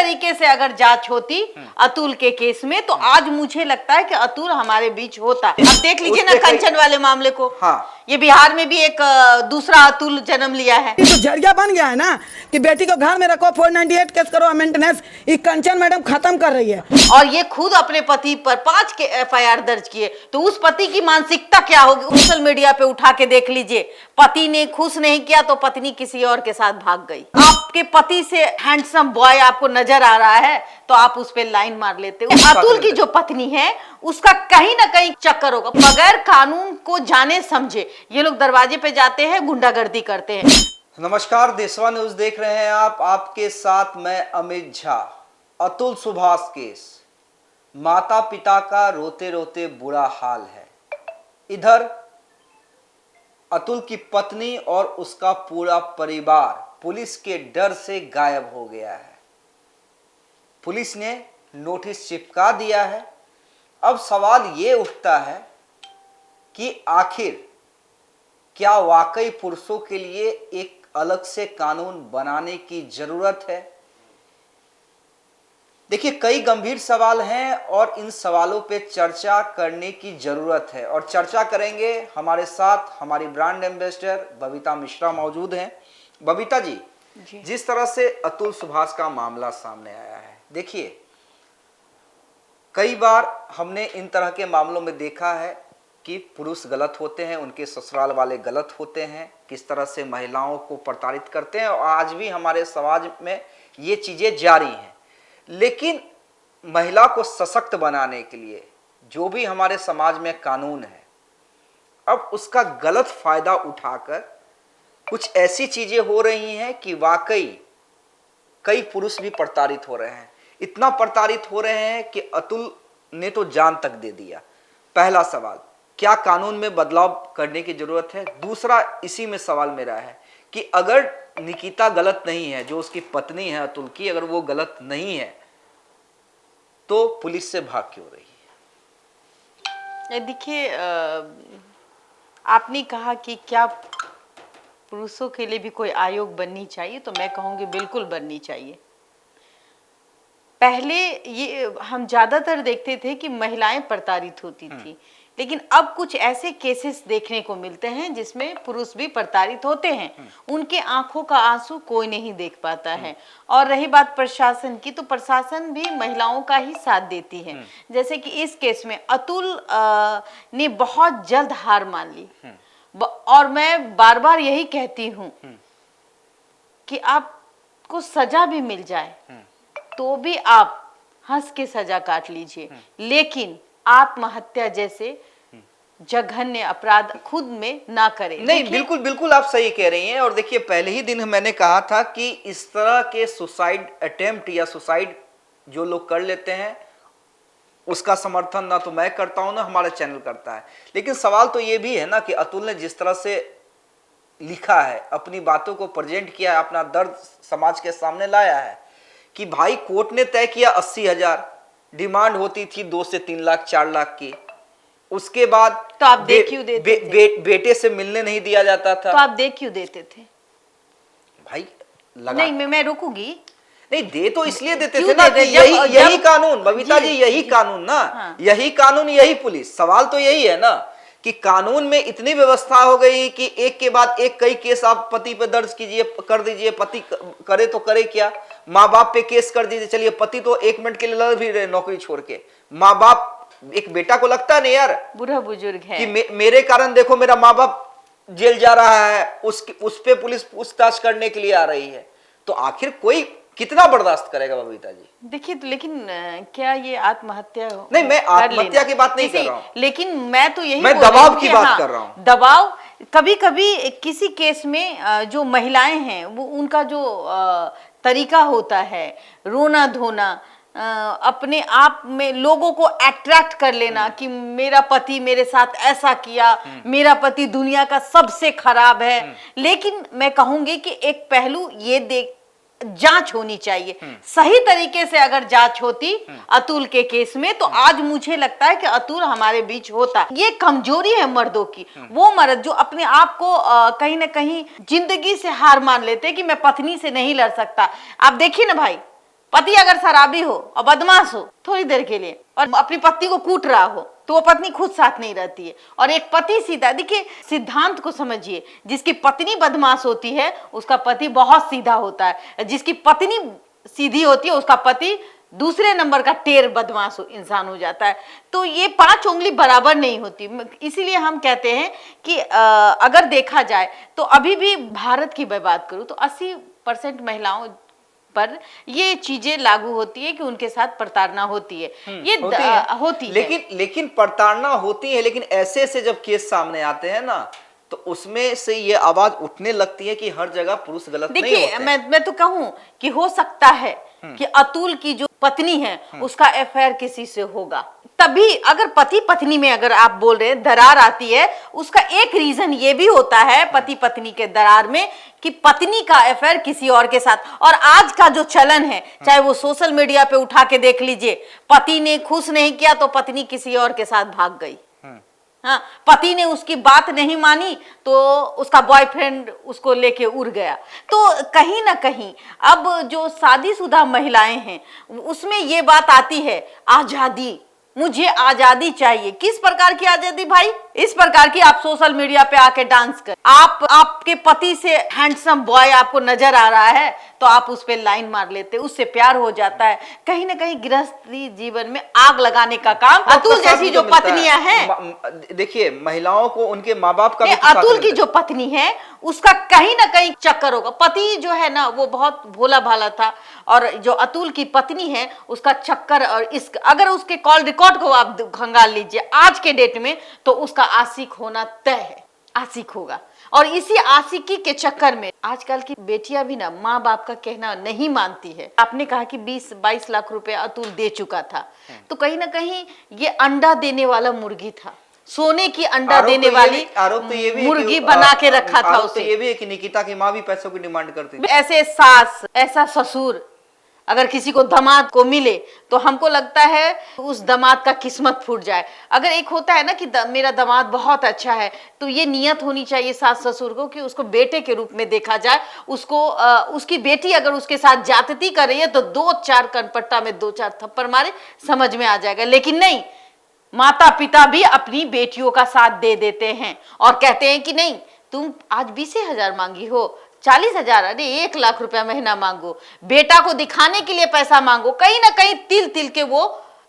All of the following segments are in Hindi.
तरीके से अगर जांच होती अतुल के केस में तो आज मुझे लगता है कि अतुल हमारे बीच होता। अब देख लीजिए ना कंचन वाले मामले को। हाँ। ये बिहार में भी एक दूसरा अतुल जन्म लिया है। तो जरिया बन गया है ना कि बेटी को घर में रखो, 498 केस करो, मेंटेनेंस। ये कंचन मैडम खत्म कर रही है और ये खुद अपने पति पर 5 के FIR दर्ज किए। तो उस पति की मानसिकता क्या होगी? सोशल मीडिया पे उठा के देख लीजिए, पति ने खुश नहीं किया तो पत्नी किसी और के साथ भाग गई। आपके पति से हैंडसम बॉय आपको नजर आ रहा है तो आप उस पे लाइन मार लेते हो। अतुल की जो पत्नी है उसका कहीं ना कहीं चक्कर होगा। बगैर कानून को जाने समझे ये लोग दरवाजे पे जाते हैं, गुंडागर्दी करते हैं। नमस्कार, देशवा न्यूज देख रहे हैं आप। आपके साथ मैं अमित झा। अतुल सुभाष केस, माता पिता का रोते रोते बुरा हाल है। इधर अतुल की पत्नी और उसका पूरा परिवार पुलिस के डर से गायब हो गया है। पुलिस ने नोटिस चिपका दिया है। अब सवाल ये उठता है कि आखिर क्या वाकई पुरुषों के लिए एक अलग से कानून बनाने की जरूरत है? देखिए, कई गंभीर सवाल हैं और इन सवालों पे चर्चा करने की जरूरत है। और चर्चा करेंगे, हमारे साथ हमारी ब्रांड एम्बेसडर बबीता मिश्रा मौजूद हैं। बबीता जी, जिस तरह से अतुल सुभाष का मामला सामने आया है, देखिए कई बार हमने इन तरह के मामलों में देखा है कि पुरुष गलत होते हैं, उनके ससुराल वाले गलत होते हैं, किस तरह से महिलाओं को प्रताड़ित करते हैं, और आज भी हमारे समाज में ये चीज़ें जारी हैं। लेकिन महिला को सशक्त बनाने के लिए जो भी हमारे समाज में कानून है, अब उसका गलत फायदा उठाकर कुछ ऐसी चीज़ें हो रही हैं कि वाकई कई पुरुष भी प्रताड़ित हो रहे हैं। इतना प्रताड़ित हो रहे हैं कि अतुल ने तो जान तक दे दिया। पहला सवाल, क्या कानून में बदलाव करने की जरूरत है? दूसरा, इसी में सवाल मेरा है कि अगर निकिता गलत नहीं है, जो उसकी पत्नी है अतुल की, अगर वो गलत नहीं है तो पुलिस से भाग क्यों रही है? देखिए, आपने कहा कि क्या पुरुषों के लिए भी कोई आयोग बननी चाहिए, तो मैं कहूँगी बिल्कुल बननी चाहिए। पहले ये हम ज्यादातर देखते थे कि महिलाएं प्रताड़ित होती थी, लेकिन अब कुछ ऐसे केसेस देखने को मिलते हैं जिसमें पुरुष भी प्रताड़ित होते हैं। उनके आंखों का आंसू कोई नहीं देख पाता है। और रही बात प्रशासन की, तो प्रशासन भी महिलाओं का ही साथ देती है। जैसे कि इस केस में अतुल ने बहुत जल्द हार मान ली। और मैं बार बार यही कहती हूँ कि आपको सजा भी मिल जाए तो भी आप हंस के सजा काट लीजिए, लेकिन आत्महत्या जैसे जघन्य अपराध खुद में ना करें। नहीं, बिल्कुल बिल्कुल आप सही कह रही हैं। और देखिए, पहले ही दिन मैंने कहा था कि इस तरह के सुसाइड अटेम्प्ट या सुसाइड जो लोग कर लेते हैं, उसका समर्थन ना तो मैं करता हूं ना हमारा चैनल करता है। लेकिन सवाल तो ये भी है ना कि अतुल ने जिस तरह से लिखा है, अपनी बातों को प्रेजेंट किया है, अपना दर्द समाज के सामने लाया है कि भाई कोर्ट ने तय किया 80,000, डिमांड होती थी 2 से 3 लाख 4 लाख की। उसके बाद तो आप दे क्यों देते थे? बेटे से मिलने नहीं दिया जाता था। तो आप दे क्यों देते थे? भाई लगा नहीं, मैं रुकूंगी। नहीं, दे तो इसलिए देते थे ना कि यही कानून, बबीता जी, यही कानून ना। हाँ। यही कानून, यही पुलिस। सवाल तो यही है ना कि कानून में इतनी व्यवस्था हो गई कि एक के बाद एक कई केस आप पति पे दर्ज कीजिए, कर दीजिए। पति करे तो करे क्या, माँ बाप पे केस कर दीजिए। चलिए, पति तो 1 मिनट के लिए लड़ भी रहे नौकरी छोड़ के, माँ बाप, एक बेटा को लगता है नहीं यार, बुरा बुजुर्ग है कि मेरे कारण देखो मेरा माँ बाप जेल जा रहा है, उस पे पुलिस पूछताछ करने के लिए आ रही है। तो आखिर कोई कितना बर्दाश्त करेगा बबीता जी? देखिए, लेकिन क्या ये आत्महत्या? नहीं, मैं आत्महत्या की बात नहीं कर रहा हूँ, लेकिन मैं तो यही मैं दबाव की बात कर रहा हूँ। दबाव कभी कभी किसी केस में जो महिलाएं हैं वो उनका जो तरीका होता है, रोना धोना, अपने आप में लोगों को अट्रैक्ट कर लेना कि मेरा पति मेरे साथ ऐसा किया, मेरा पति दुनिया का सबसे खराब है। लेकिन मैं कहूंगी कि एक पहलू ये देख जांच होनी चाहिए। सही तरीके से अगर जांच होती अतुल के केस में तो आज मुझे लगता है कि अतुल हमारे बीच होता। ये कमजोरी है मर्दों की। वो मर्द जो अपने आप को कहीं ना कहीं जिंदगी से हार मान लेते कि मैं पत्नी से नहीं लड़ सकता। आप देखिए ना भाई, पति अगर शराबी हो और बदमाश हो थोड़ी देर के लिए और अपनी पत्नी को कूट रहा हो तो वो पत्नी खुद साथ नहीं रहती है। और एक पति सीधा, देखिए सिद्धांत को समझिए, जिसकी पत्नी बदमाश होती है उसका पति बहुत सीधा होता है, जिसकी पत्नी सीधी होती है उसका पति दूसरे नंबर का टेर बदमाश इंसान हो जाता है। तो ये 5 उंगली बराबर नहीं होती। इसीलिए हम कहते हैं कि अगर देखा जाए तो अभी भी भारत की मैं बात करूं तो 80% महिलाओं पर ये चीजें लागू होती है कि उनके साथ प्रताड़ना होती है। ये होती है। लेकिन प्रताड़ना होती है, लेकिन ऐसे से जब केस सामने आते हैं ना तो उसमें से ये आवाज उठने लगती है कि हर जगह पुरुष गलत नहीं होते। देखिए मैं तो कहूं कि हो सकता है कि अतुल की जो पत्नी है उसका अफेयर किसी से होगा, तभी अगर पति पत्नी में अगर आप बोल रहे हैं दरार आती है, उसका एक रीजन ये भी होता है पति पत्नी के दरार में कि पत्नी का अफेयर किसी और के साथ। और आज का जो चलन है, चाहे वो सोशल मीडिया पे उठा के देख लीजिए, पति ने खुश नहीं किया तो पत्नी किसी और के साथ भाग गई। हाँ, पति ने उसकी बात नहीं मानी तो उसका बॉयफ्रेंड उसको लेके उड़ गया। तो कहीं ना कहीं अब जो शादीशुदा महिलाएं हैं उसमें ये बात आती है, आजादी, मुझे आजादी चाहिए। किस प्रकार की आजादी भाई? इस प्रकार की आप सोशल मीडिया पे आके डांस कर, आपके पति से हैंडसम बॉय आपको नजर आ रहा है तो आप उस पे लाइन मार लेते, उससे प्यार हो जाता है। कहीं ना कहीं गृहस्थी जीवन में आग लगाने का काम अतुल जैसी जो पत्नियां हैं, देखिए महिलाओं को उनके माँ बाप का अतुल की जो पत्नी है उसका कहीं ना कहीं चक्कर होगा। पति जो है ना वो बहुत भोला भाला था और जो अतुल की पत्नी है उसका चक्कर और इस अगर उसके कॉल रिकॉर्ड को आप खंगाल लीजिए आज के डेट में तो उसका आशिक होना तय है, आशिक होगा। और इसी आशिकी के चक्कर में आजकल की बेटियां भी ना माँ बाप का कहना नहीं मानती है। आपने कहा कि 20-22 लाख रुपए अतुल दे चुका था, तो कहीं ना कहीं ये अंडा देने वाला मुर्गी था, सोने की अंडा देने वाली आरोप तो ये भी मुर्गी बना के रखा था उसे। तो ये भी है कि निकिता की माँ भी पैसों की डिमांड करती थी। ऐसे सास, ऐसा ससुर अगर किसी को दामाद को मिले तो हमको लगता है उस दामाद का किस्मत फूट जाए। अगर एक होता है ना कि मेरा दामाद बहुत अच्छा है तो ये नियत होनी चाहिए सास ससुर को कि उसको बेटे के रूप में देखा जाए। उसको उसकी बेटी अगर उसके साथ जातती कर रही है तो 2-4 कनपट्टा में 2-4 थप्पड़ मारे, समझ में आ जाएगा। लेकिन नहीं, माता पिता भी अपनी बेटियों का साथ दे देते हैं और कहते हैं कि नहीं तुम आज 20,000 मांगी हो, 40,000, अरे 1 लाख रुपया महीना मांगो, बेटा को दिखाने के लिए पैसा मांगो। कहीं ना कहीं तिल तिल के वो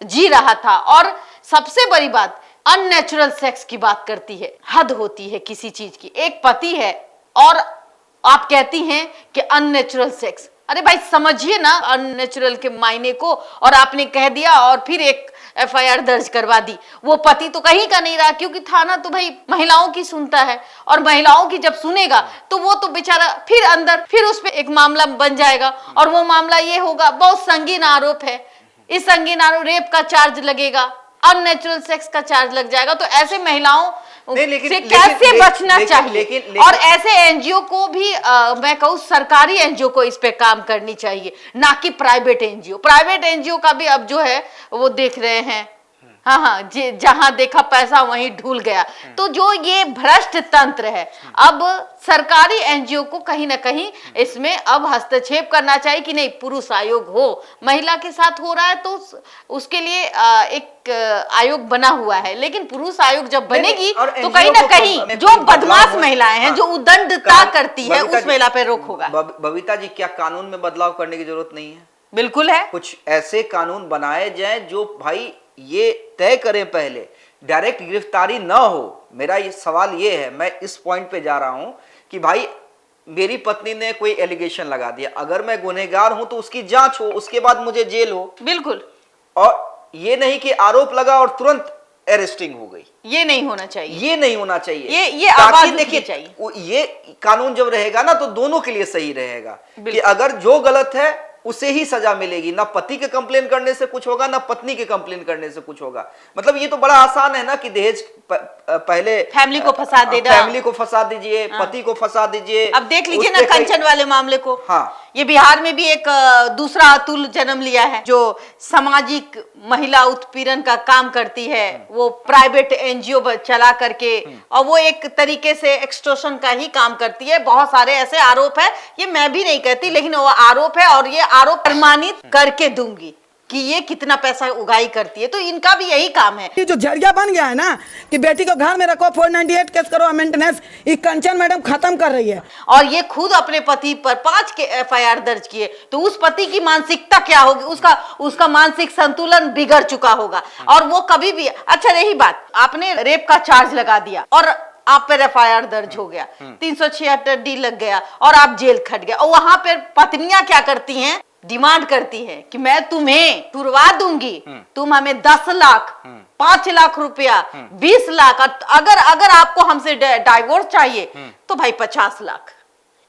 जी रहा था। और सबसे बड़ी बात, अननेचुरल सेक्स की बात करती है, हद होती है किसी चीज की। एक पति है और आप कहती हैं कि अननेचुरल सेक्स, अरे भाई समझिए ना अननेचुरल के मायने को। और आपने कह दिया और फिर एक FIR दर्ज करवा दी। वो पति तो कहीं का नहीं रहा क्योंकि थाना तो भाई महिलाओं की सुनता है और महिलाओं की जब सुनेगा तो वो तो बेचारा फिर अंदर फिर उस पे एक मामला बन जाएगा और वो मामला ये होगा, बहुत संगीन आरोप है, इस संगीन आरोप रेप का चार्ज लगेगा, अननेचुरल सेक्स का चार्ज लग जाएगा। तो ऐसे महिलाओं से कैसे बचना चाहिए? और ऐसे NGO को भी मैं कहूँ सरकारी NGO को इस पे काम करनी चाहिए, ना कि प्राइवेट NGO। प्राइवेट NGO का भी अब जो है वो देख रहे हैं, हाँ, जहां देखा पैसा वहीं ढूल गया। तो जो ये भ्रष्ट तंत्र है, अब सरकारी NGO को कहीं ना कहीं इसमें अब हस्तक्षेप करना चाहिए कि नहीं, पुरुष आयोग हो, महिला के साथ हो रहा है तो उसके लिए एक आयोग बना हुआ है। लेकिन पुरुष आयोग जब बनेगी तो कहीं ना कहीं जो बदमाश महिलाएं हैं, जो उद्दंडता करती है, उस महिला पे रोक होगा। बबीता जी, क्या कानून में बदलाव करने की जरूरत नहीं है? बिल्कुल है। कुछ ऐसे कानून बनाए जाए जो भाई ये तय करें, पहले डायरेक्ट गिरफ्तारी ना हो। मेरा ये सवाल ये है, मैं इस पॉइंट पे जा रहा हूं कि भाई मेरी पत्नी ने कोई एलिगेशन लगा दिया, अगर मैं गुनहगार हूं तो उसकी जांच हो, उसके बाद मुझे जेल हो। बिल्कुल। और ये नहीं कि आरोप लगा और तुरंत अरेस्टिंग हो गई, ये नहीं होना चाहिए, ये नहीं होना चाहिए। ये आवाज देखिए चाहिए। ये कानून जब रहेगा ना तो दोनों के लिए सही रहेगा कि अगर जो गलत है उसे ही सजा मिलेगी, ना पति के कंप्लेन करने से कुछ होगा ना पत्नी के कंप्लेन करने से कुछ होगा। मतलब ये तो बड़ा आसान है ना कि दहेज पहले फैमिली को फंसा देना, फैमिली को फंसा दीजिए, पति को फंसा दीजिए। अब देख लीजिए ना कंचन वाले मामले को। हाँ, ये बिहार में भी एक दूसरा अतुल जन्म लिया है जो सामाजिक महिला उत्पीड़न का काम करती है, वो प्राइवेट NGO चला करके, और वो एक तरीके से एक्सटॉर्शन का ही काम करती है। बहुत सारे ऐसे आरोप है, ये मैं भी नहीं कहती लेकिन वो आरोप है और ये आरोप प्रमाणित करके दूंगी कि ये कितना पैसा उगाही करती है। तो इनका भी यही काम है। ये जो जरिया बन गया है ना कि बेटी को घर में रखो, 498 केस करो, मेंटेनेंस, ये कंचन मैडम खत्म कर रही है। और ये खुद अपने पति पर 5 के FIR दर्ज किए, तो उस पति की मानसिकता क्या होगी? उसका मानसिक संतुलन बिगड़ चुका होगा। और वो कभी भी, अच्छा रही बात, आपने रेप का चार्ज लगा दिया और आप पर FIR दर्ज हो गया, 376D लग गया और आप जेल खट गए, और वहां पर पत्नियां क्या करती हैं? डिमांड करती है कि मैं तुम्हें तुड़वा दूंगी, तुम हमें 10 लाख, 5 लाख रुपया, 20 लाख, अगर आपको हमसे डाइवोर्स चाहिए तो भाई 50 लाख,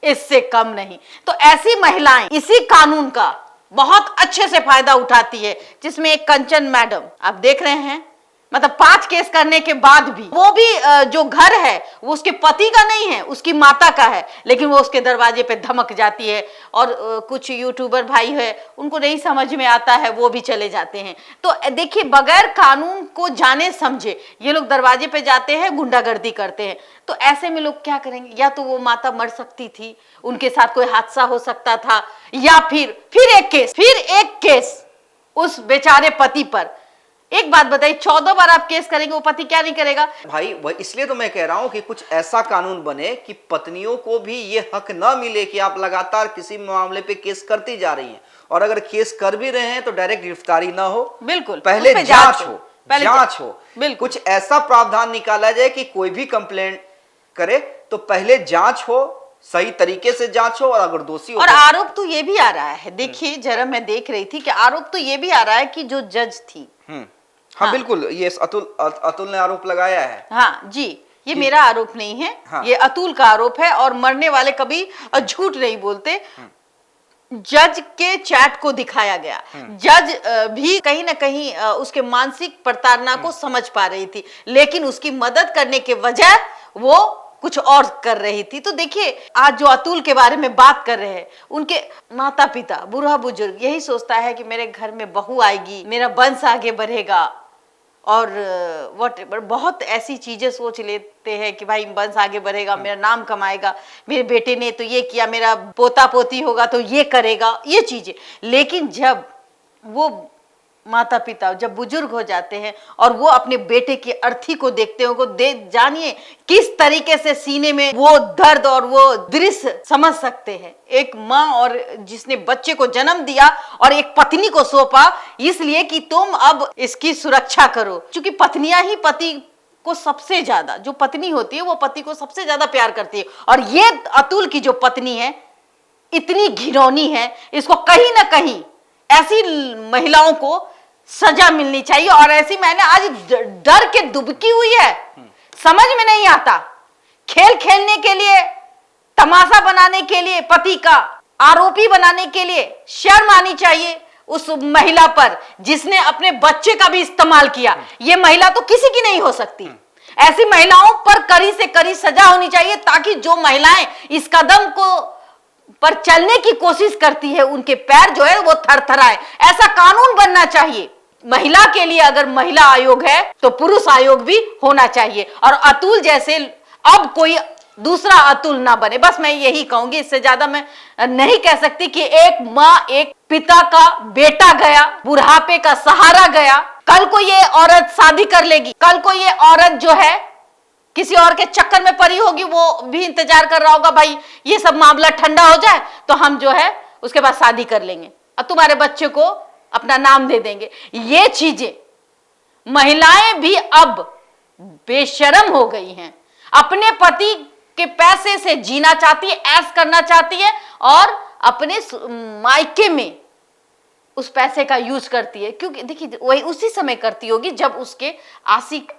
इससे कम नहीं। तो ऐसी महिलाएं इसी कानून का बहुत अच्छे से फायदा उठाती है, जिसमें एक कंचन मैडम आप देख रहे हैं, मतलब 5 केस करने के बाद भी, वो भी जो घर है वो उसके पति का नहीं है, उसकी माता का है, लेकिन वो उसके दरवाजे पे धमक जाती है। और कुछ यूट्यूबर भाई है, उनको नहीं समझ में आता है, वो भी चले जाते हैं। तो देखिए, बगैर कानून को जाने समझे ये लोग दरवाजे पे जाते हैं, गुंडागर्दी करते हैं। तो ऐसे में लोग क्या करेंगे? या तो वो माता मर सकती थी, उनके साथ कोई हादसा हो सकता था, या फिर एक केस उस बेचारे पति पर। एक बात बताइए, 14 बार आप केस करेंगे, वो पति क्या नहीं करेगा? भाई वह इसलिए तो मैं कह रहा हूं कि कुछ ऐसा कानून बने कि पत्नियों को भी ये हक ना मिले कि आप लगातार किसी मामले पे केस करती जा रही हैं, और अगर केस कर भी रहे हैं तो डायरेक्ट गिरफ्तारी ना हो, बिल्कुल, पहले जांच हो, बिल्कुल। कुछ ऐसा प्रावधान निकाला जाए कि कोई भी कंप्लेंट करे तो पहले जांच हो, सही तरीके से जांच हो, और अगर दोषी हो। और आरोप तो ये भी आ रहा है, देखिए जरा, मैं देख रही थी कि आरोप तो ये भी आ रहा है कि जो जज थी, हाँ बिल्कुल, ये अतुल ने आरोप लगाया है। हाँ जी, ये मेरा आरोप नहीं है, हाँ। ये अतुल का आरोप है। और मरने वाले कभी झूठ नहीं बोलते। जज के चैट को दिखाया गया, जज भी कहीं ना कहीं उसके मानसिक प्रताड़ना को समझ पा रही थी, लेकिन उसकी मदद करने के वजह वो कुछ और कर रही थी। तो देखिए, आज जो अतुल के बारे में बात कर रहे हैं, उनके माता पिता, बूढ़ा बुजुर्ग यही सोचता है कि मेरे घर में बहू आएगी, मेरा वंश आगे बढ़ेगा, और व्हाटएवर बहुत ऐसी चीजें सोच लेते हैं कि भाई वंश आगे बढ़ेगा, मेरा नाम कमाएगा, मेरे बेटे ने तो ये किया, मेरा पोता पोती होगा तो ये करेगा, ये चीजें। लेकिन जब वो माता पिता जब बुजुर्ग हो जाते हैं और वो अपने बेटे की अर्थी को देखते हैं, उनको जानिए किस तरीके से सीने में वो दर्द और वो दृश्य समझ सकते हैं। एक माँ और जिसने बच्चे को जन्म दिया और एक पत्नी को सौंपा, इसलिए कि तुम अब इसकी सुरक्षा करो, क्योंकि पत्नियां ही पति को सबसे ज्यादा, जो पत्नी होती है वो पति को सबसे ज्यादा प्यार करती है। और ये अतुल की जो पत्नी है इतनी घिनौनी है, इसको कहीं ना कहीं ऐसी महिलाओं को सजा मिलनी चाहिए। और ऐसी महिला आज डर के दुबकी हुई है, समझ में नहीं आता, खेल खेलने के लिए, तमाशा बनाने के लिए, पति का आरोपी बनाने के लिए शर्म आनी चाहिए उस महिला पर जिसने अपने बच्चे का भी इस्तेमाल किया। ये महिला तो किसी की नहीं हो सकती। ऐसी महिलाओं पर कड़ी से कड़ी सजा होनी चाहिए, ताकि जो महिलाएं इस कदम को पर चलने की कोशिश करती है, उनके पैर जो है वो थरथराए। ऐसा कानून बनना चाहिए। महिला के लिए अगर महिला आयोग है तो पुरुष आयोग भी होना चाहिए, और अतुल जैसे अब कोई दूसरा अतुल ना बने। बस मैं यही कहूंगी, इससे ज्यादा मैं नहीं कह सकती कि एक माँ, एक पिता का बेटा गया, बुढ़ापे का सहारा गया, कल को ये औरत शादी कर लेगी, कल को ये औरत जो है किसी और के चक्कर में पड़ी होगी, वो भी इंतजार कर रहा होगा, भाई ये सब मामला ठंडा हो जाए तो हम जो है उसके बाद शादी कर लेंगे और तुम्हारे बच्चे को अपना नाम दे देंगे। ये चीजें महिलाएं भी अब बेशर्म हो गई हैं, अपने पति के पैसे से जीना चाहती है, ऐश करना चाहती है, और अपने मायके में उस पैसे का यूज करती है। क्योंकि देखिए, वही उसी समय करती होगी जब उसके आशिक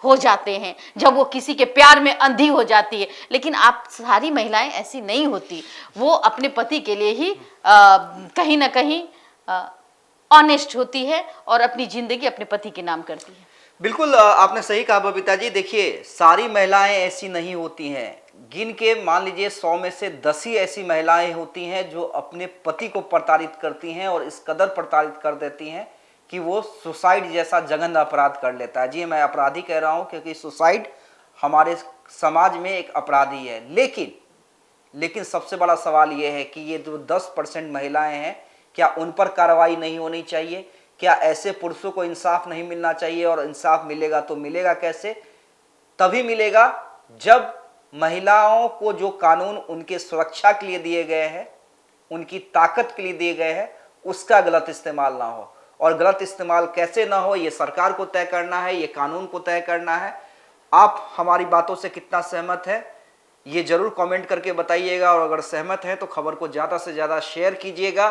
हो जाते हैं, जब वो किसी के प्यार में अंधी हो जाती है। लेकिन आप सारी महिलाएं ऐसी नहीं होती, वो अपने पति के लिए ही कहीं ना कहीं ऑनेस्ट होती है और अपनी जिंदगी अपने पति के नाम करती है। बिल्कुल, आपने सही कहा बबीता जी। देखिए, सारी महिलाएं ऐसी नहीं होती हैं, गिन के मान लीजिए 100 में से 10 ही ऐसी महिलाएं होती हैं जो अपने पति को प्रताड़ित करती हैं, और इस कदर प्रताड़ित कर देती हैं कि वो सुसाइड जैसा जघन्य अपराध कर लेता है। जी, मैं अपराधी कह रहा हूं क्योंकि सुसाइड हमारे समाज में एक अपराधी है। लेकिन सबसे बड़ा सवाल ये है कि ये जो 10% महिलाएं हैं, क्या उन पर कार्रवाई नहीं होनी चाहिए? क्या ऐसे पुरुषों को इंसाफ नहीं मिलना चाहिए? और इंसाफ मिलेगा तो मिलेगा कैसे? तभी मिलेगा जब महिलाओं को जो कानून उनके सुरक्षा के लिए दिए गए हैं, उनकी ताकत के लिए दिए गए हैं, उसका गलत इस्तेमाल ना हो। और गलत इस्तेमाल कैसे ना हो, ये सरकार को तय करना है, ये कानून को तय करना है। आप हमारी बातों से कितना सहमत है ये जरूर कमेंट करके बताइएगा, और अगर सहमत हैं तो खबर को ज़्यादा से ज़्यादा शेयर कीजिएगा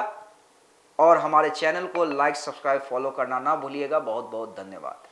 और हमारे चैनल को लाइक, सब्सक्राइब, फॉलो करना ना भूलिएगा। बहुत बहुत धन्यवाद।